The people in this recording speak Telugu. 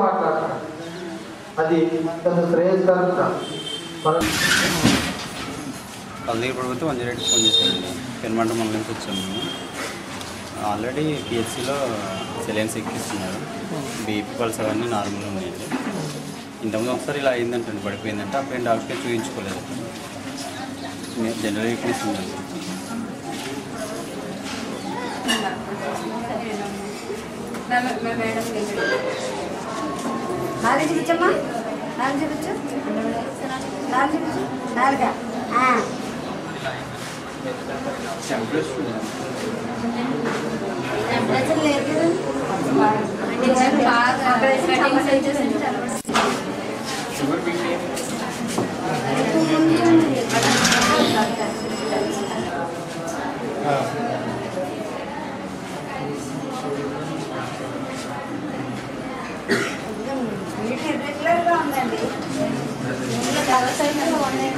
మాట్లాడతాం. అది కొంత శ్రేయస్కరం. కల్దీర్ ప్రభుత్వం 108 ఫోన్ చేశారండి. పెనుమంట మండలం నుంచి వచ్చాము మేము. ఆల్రెడీ పిహెచ్సిలో సెలైన్స్ ఎక్కిస్తున్నారు. బీపీ పల్స్ అవన్నీ నార్మల్గా ఉన్నాయండి. ఇంతకుముందు ఒకసారి ఇలా అయిందంటండి, పడిపోయిందంటే అప్పుడేం డాక్టర్ చూపించుకోలేదు. జనరల్ వీక్నెస్ ఉందండి. నాలుగు చూపించమ్మా, నాలుగు చూపించు, నాలుగు చూపించు, నాలుగా టెంపరేచర్ లేదు రెగ్యులర్గా ఉందండి. చాలా సైకిల్ ఉన్నాయి.